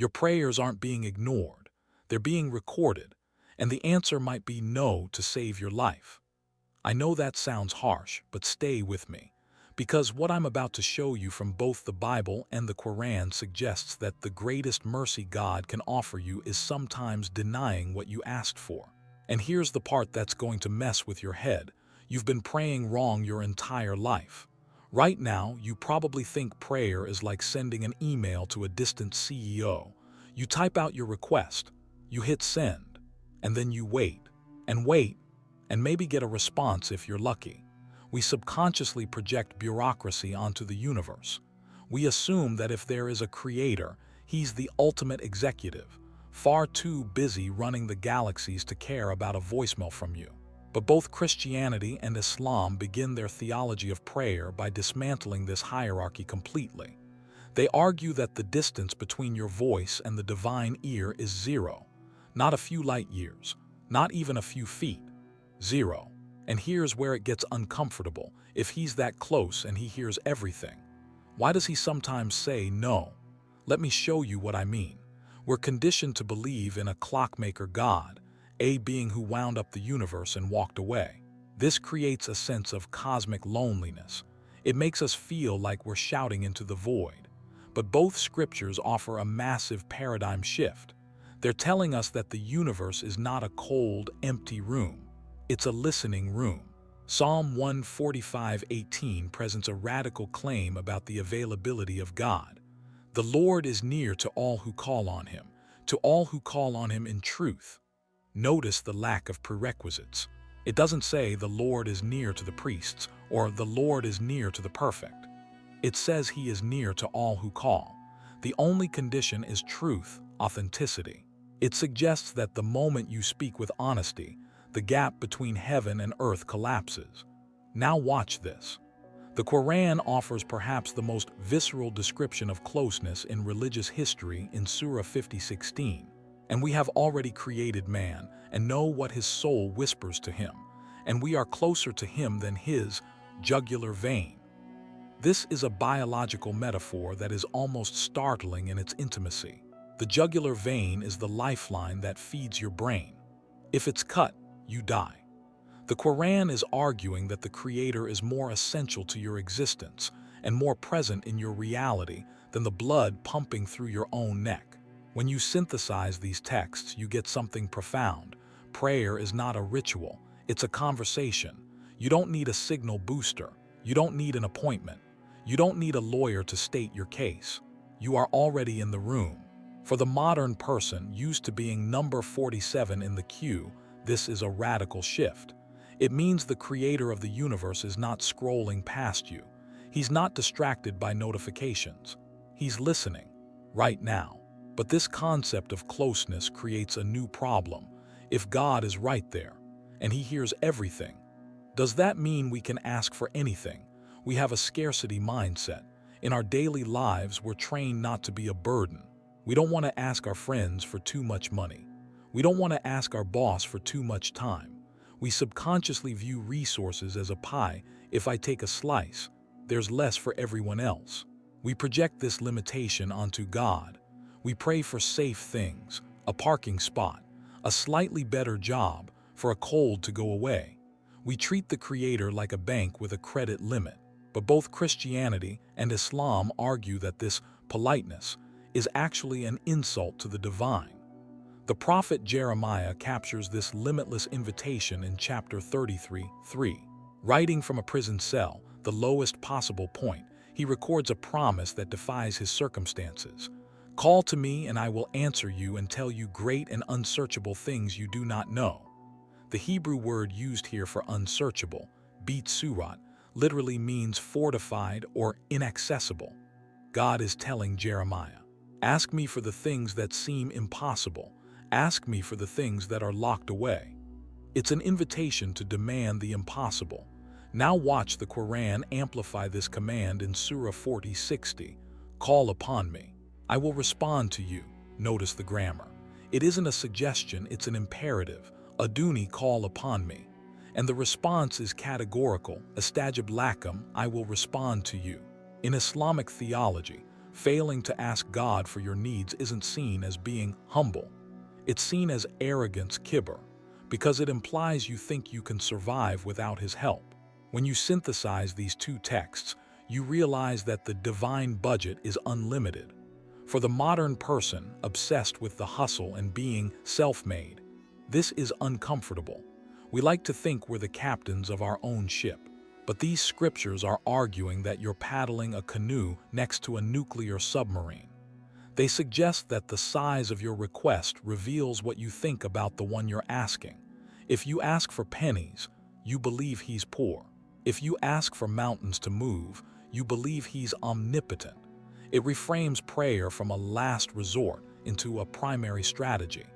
Your prayers aren't being ignored, they're being recorded, and the answer might be no to save your life. I know that sounds harsh, but stay with me, because what I'm about to show you from both the Bible and the Quran suggests that the greatest mercy God can offer you is sometimes denying what you asked for. And here's the part that's going to mess with your head. You've been praying wrong your entire life. Right now, you probably think prayer is like sending an email to a distant CEO. You type out your request, you hit send, and then you wait, and maybe get a response if you're lucky. We subconsciously project bureaucracy onto the universe. We assume that if there is a creator, he's the ultimate executive, far too busy running the galaxies to care about a voicemail from you. But both Christianity and Islam begin their theology of prayer by dismantling this hierarchy completely. They argue that the distance between your voice and the divine ear is zero, not a few light years, not even a few feet. Zero. And here's where it gets uncomfortable. If he's that close and he hears everything, why does he sometimes say no? Let me show you what I mean. We're conditioned to believe in a clockmaker God, a being who wound up the universe and walked away. This creates a sense of cosmic loneliness. It makes us feel like we're shouting into the void. But both scriptures offer a massive paradigm shift. They're telling us that the universe is not a cold, empty room. It's a listening room. Psalm 145:18 presents a radical claim about the availability of God. The Lord is near to all who call on him, to all who call on him in truth. Notice the lack of prerequisites. It doesn't say the Lord is near to the priests or the Lord is near to the perfect. It says he is near to all who call. The only condition is truth, authenticity. It suggests that the moment you speak with honesty, the gap between heaven and earth collapses. Now watch this. The Quran offers perhaps the most visceral description of closeness in religious history in Surah 50:16. And we have already created man and know what his soul whispers to him, and we are closer to him than his jugular vein. This is a biological metaphor that is almost startling in its intimacy. The jugular vein is the lifeline that feeds your brain. If it's cut, you die. The Quran is arguing that the Creator is more essential to your existence and more present in your reality than the blood pumping through your own neck. When you synthesize these texts, you get something profound. Prayer is not a ritual, it's a conversation. You don't need a signal booster. You don't need an appointment. You don't need a lawyer to state your case. You are already in the room. For the modern person used to being number 47 in the queue, this is a radical shift. It means the creator of the universe is not scrolling past you. He's not distracted by notifications. He's listening, right now. But this concept of closeness creates a new problem. If God is right there, and he hears everything, does that mean we can ask for anything? We have a scarcity mindset. In our daily lives, we're trained not to be a burden. We don't want to ask our friends for too much money. We don't want to ask our boss for too much time. We subconsciously view resources as a pie. If I take a slice, there's less for everyone else. We project this limitation onto God. We pray for safe things, a parking spot, a slightly better job, for a cold to go away. We treat the Creator like a bank with a credit limit. But both Christianity and Islam argue that this politeness is actually an insult to the divine. The prophet Jeremiah captures this limitless invitation in chapter 33:3. Writing from a prison cell, the lowest possible point, he records a promise that defies his circumstances. Call to me and I will answer you and tell you great and unsearchable things you do not know. The Hebrew word used here for unsearchable, beat surat, literally means fortified or inaccessible. God is telling Jeremiah, ask me for the things that seem impossible. Ask me for the things that are locked away. It's an invitation to demand the impossible. Now watch the Quran amplify this command in Surah 40:60. Call upon me. I will respond to you. Notice the grammar. It isn't a suggestion, it's an imperative. Aduni, call upon me. And the response is categorical. Astajib lakum, I will respond to you. In Islamic theology, Failing to ask God for your needs isn't seen as being humble. It's seen as arrogance, kibber, because it implies you think you can survive without His help. When you synthesize these two texts, you realize that the divine budget is unlimited. For the modern person obsessed with the hustle and being self-made, this is uncomfortable. We like to think we're the captains of our own ship. But these scriptures are arguing that you're paddling a canoe next to a nuclear submarine. They suggest that the size of your request reveals what you think about the one you're asking. If you ask for pennies, you believe He's poor. If you ask for mountains to move, you believe He's omnipotent. It reframes prayer from a last resort into a primary strategy.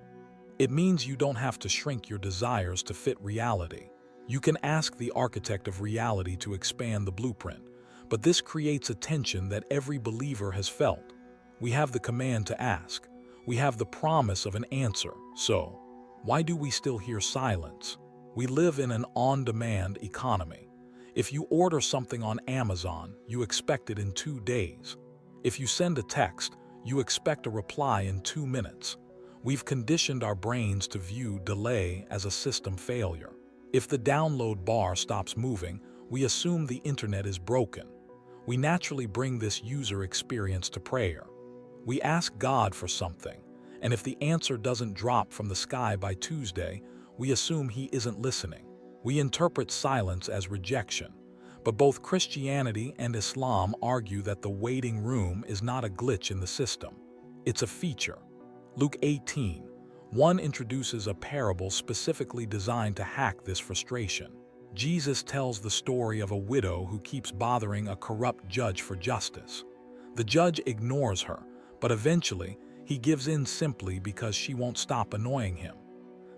It means you don't have to shrink your desires to fit reality. You can ask the architect of reality to expand the blueprint, but this creates a tension that every believer has felt. We have the command to ask. We have the promise of an answer. So, why do we still hear silence? We live in an on-demand economy. If you order something on Amazon, you expect it in 2 days. If you send a text, you expect a reply in 2 minutes. We've conditioned our brains to view delay as a system failure. If the download bar stops moving, we assume the internet is broken. We naturally bring this user experience to prayer. We ask God for something, and if the answer doesn't drop from the sky by Tuesday, we assume He isn't listening. We interpret silence as rejection. But both Christianity and Islam argue that the waiting room is not a glitch in the system. It's a feature. Luke 18:1 introduces a parable specifically designed to hack this frustration. Jesus tells the story of a widow who keeps bothering a corrupt judge for justice. The judge ignores her, but eventually he gives in simply because she won't stop annoying him.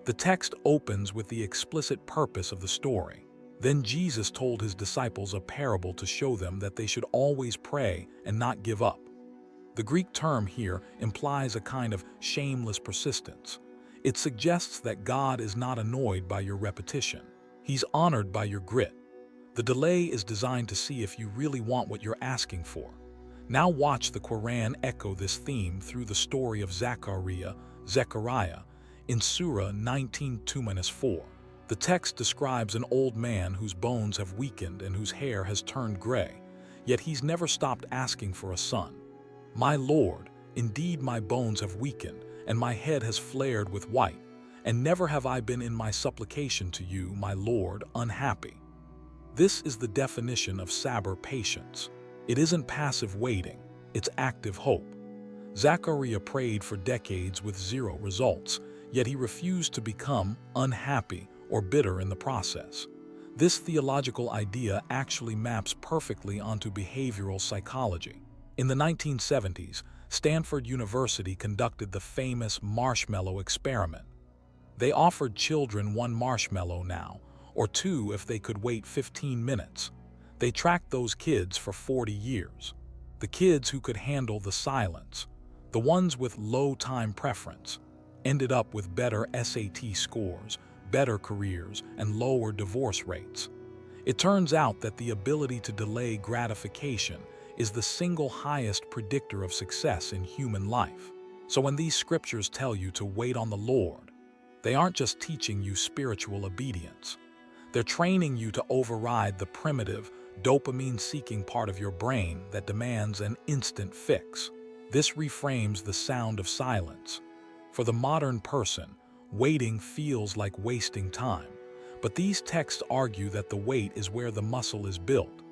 The text opens with the explicit purpose of the story. Then Jesus told His disciples a parable to show them that they should always pray and not give up. The Greek term here implies a kind of shameless persistence. It suggests that God is not annoyed by your repetition. He's honored by your grit. The delay is designed to see if you really want what you're asking for. Now watch the Quran echo this theme through the story of Zechariah in Surah 19:2-4. The text describes an old man whose bones have weakened and whose hair has turned gray, yet he's never stopped asking for a son. My Lord, indeed my bones have weakened, and my head has flared with white, and never have I been in my supplication to you, my Lord, unhappy. This is the definition of Sabr, patience. It isn't passive waiting, it's active hope. Zechariah prayed for decades with 0 results, yet he refused to become unhappy or bitter in the process. This theological idea actually maps perfectly onto behavioral psychology. In the 1970s, Stanford University conducted the famous marshmallow experiment. They offered children 1 marshmallow now, or 2 if they could wait 15 minutes. They tracked those kids for 40 years. The kids who could handle the silence, the ones with low time preference, ended up with better SAT scores, better careers, and lower divorce rates. It turns out that the ability to delay gratification is the single highest predictor of success in human life. So when these scriptures tell you to wait on the Lord, they aren't just teaching you spiritual obedience. They're training you to override the primitive, dopamine-seeking part of your brain that demands an instant fix. This reframes the sound of silence. For the modern person, waiting feels like wasting time. But these texts argue that the wait is where the muscle is built.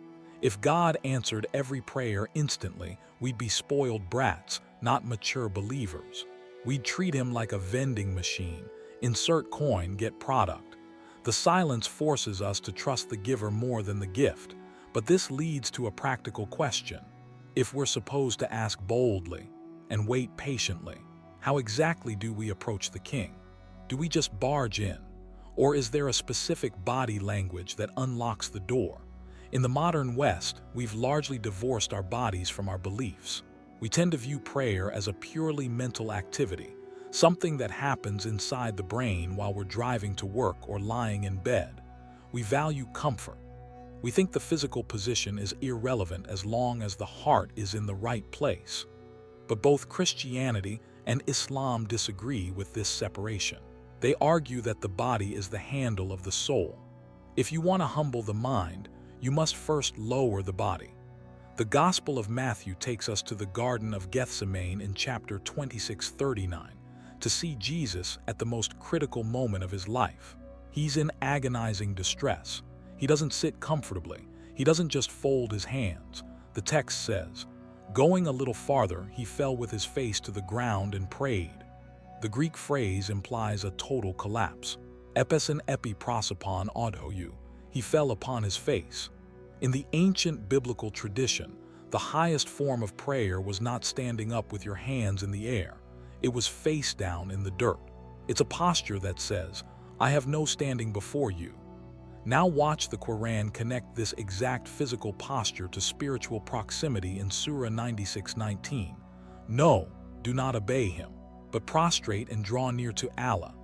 If God answered every prayer instantly, we'd be spoiled brats, not mature believers. We'd treat Him like a vending machine. Insert coin, get product. The silence forces us to trust the giver more than the gift. But this leads to a practical question. If we're supposed to ask boldly and wait patiently, how exactly do we approach the King? Do we just barge in? Or is there a specific body language that unlocks the door? In the modern West, we've largely divorced our bodies from our beliefs. We tend to view prayer as a purely mental activity, something that happens inside the brain while we're driving to work or lying in bed. We value comfort. We think the physical position is irrelevant as long as the heart is in the right place. But both Christianity and Islam disagree with this separation. They argue that the body is the handle of the soul. If you want to humble the mind, you must first lower the body. The Gospel of Matthew takes us to the Garden of Gethsemane in chapter 26:39 to see Jesus at the most critical moment of his life. He's in agonizing distress. He doesn't sit comfortably. He doesn't just fold his hands. The text says, "Going a little farther, he fell with his face to the ground and prayed." The Greek phrase implies a total collapse. Epes epi prosopon autou. He fell upon his face. In the ancient biblical tradition, the highest form of prayer was not standing up with your hands in the air. It was face down in the dirt. It's a posture that says, "I have no standing before you." Now watch the Quran connect this exact physical posture to spiritual proximity in Surah 96:19. No, do not obey him, but prostrate and draw near to Allah.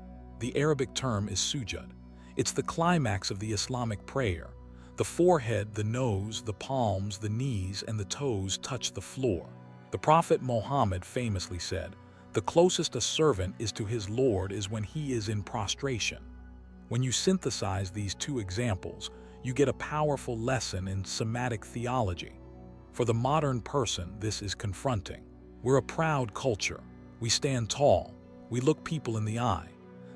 The Arabic term is Sujood. It's the climax of the Islamic prayer. The forehead, the nose, the palms, the knees, and the toes touch the floor. The Prophet Muhammad famously said, "The closest a servant is to his Lord is when he is in prostration." When you synthesize these two examples, you get a powerful lesson in somatic theology. For the modern person, this is confronting. We're a proud culture. We stand tall. We look people in the eye.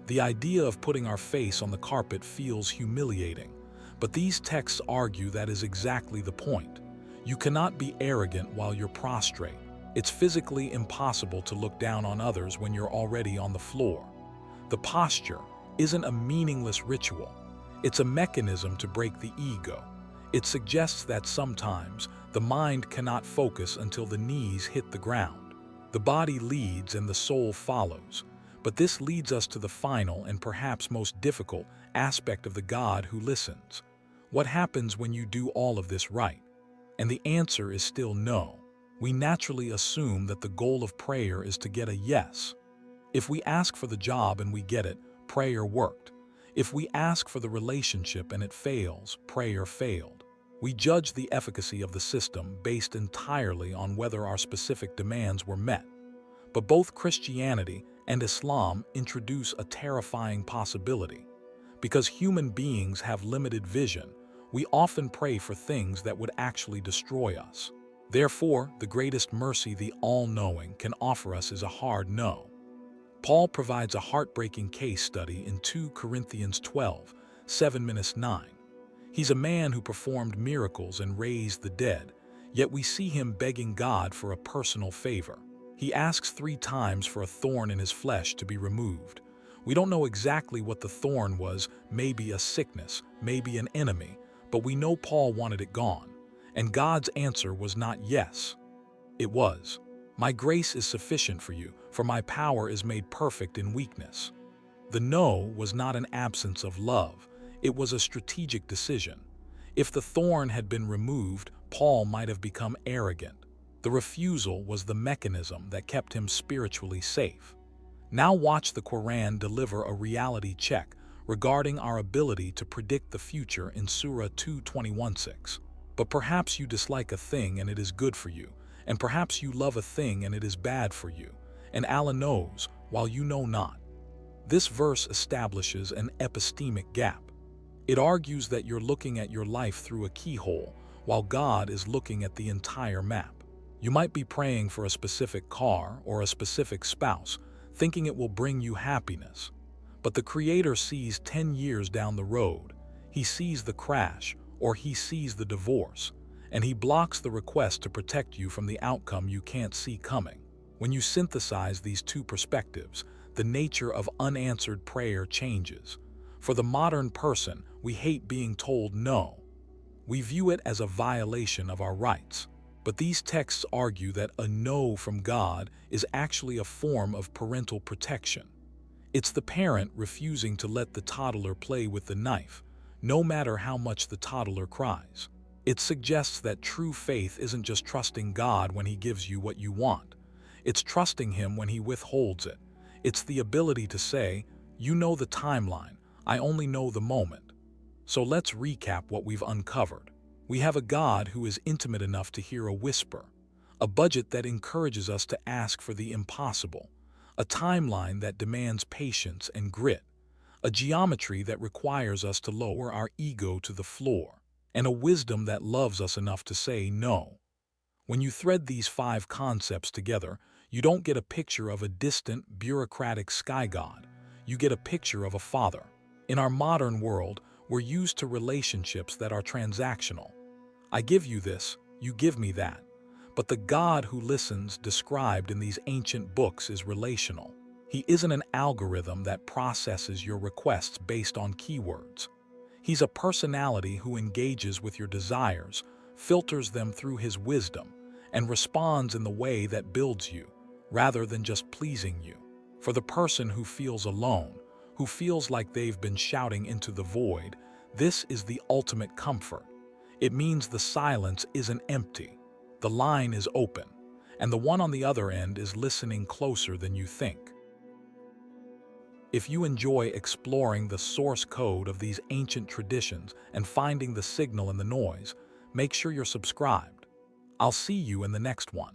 The idea of putting our face on the carpet feels humiliating. But these texts argue that is exactly the point. You cannot be arrogant while you're prostrate. It's physically impossible to look down on others when you're already on the floor. The posture isn't a meaningless ritual. It's a mechanism to break the ego. It suggests that sometimes the mind cannot focus until the knees hit the ground. The body leads and the soul follows. But this leads us to the final and perhaps most difficult aspect of the God who listens. What happens when you do all of this right? And the answer is still no. We naturally assume that the goal of prayer is to get a yes. If we ask for the job and we get it, prayer worked. If we ask for the relationship and it fails, prayer failed. We judge the efficacy of the system based entirely on whether our specific demands were met. But both Christianity and Islam introduce a terrifying possibility. Because human beings have limited vision, we often pray for things that would actually destroy us. Therefore, the greatest mercy the all-knowing can offer us is a hard no. Paul provides a heartbreaking case study in 2 Corinthians 12, 7-9. He's a man who performed miracles and raised the dead, yet we see him begging God for a personal favor. He asks 3 times for a thorn in his flesh to be removed. We don't know exactly what the thorn was, maybe a sickness, maybe an enemy, but we know Paul wanted it gone. And God's answer was not yes. It was, "My grace is sufficient for you, for my power is made perfect in weakness." The no was not an absence of love, it was a strategic decision. If the thorn had been removed, Paul might have become arrogant. The refusal was the mechanism that kept him spiritually safe. Now watch the Quran deliver a reality check regarding our ability to predict the future in Surah 2:21-6. But perhaps you dislike a thing and it is good for you, and perhaps you love a thing and it is bad for you, and Allah knows while you know not. This verse establishes an epistemic gap. It argues that you're looking at your life through a keyhole, while God is looking at the entire map. You might be praying for a specific car or a specific spouse, thinking it will bring you happiness. But the Creator sees 10 years down the road. He sees the crash, or he sees the divorce, and he blocks the request to protect you from the outcome you can't see coming. When you synthesize these two perspectives, the nature of unanswered prayer changes. For the modern person, we hate being told no. We view it as a violation of our rights. But these texts argue that a no from God is actually a form of parental protection. It's the parent refusing to let the toddler play with the knife, no matter how much the toddler cries. It suggests that true faith isn't just trusting God when He gives you what you want. It's trusting Him when He withholds it. It's the ability to say, "You know the timeline, I only know the moment." So let's recap what we've uncovered. We have a God who is intimate enough to hear a whisper, a budget that encourages us to ask for the impossible, a timeline that demands patience and grit, a geometry that requires us to lower our ego to the floor, and a wisdom that loves us enough to say no. When you thread these five concepts together, you don't get a picture of a distant, bureaucratic sky god. You get a picture of a father. In our modern world, we're used to relationships that are transactional. I give you this, you give me that. But the God who listens, described in these ancient books, is relational. He isn't an algorithm that processes your requests based on keywords. He's a personality who engages with your desires, filters them through his wisdom, and responds in the way that builds you, rather than just pleasing you. For the person who feels alone, who feels like they've been shouting into the void, this is the ultimate comfort. It means the silence isn't empty, the line is open, and the one on the other end is listening closer than you think. If you enjoy exploring the source code of these ancient traditions and finding the signal in the noise, make sure you're subscribed. I'll see you in the next one.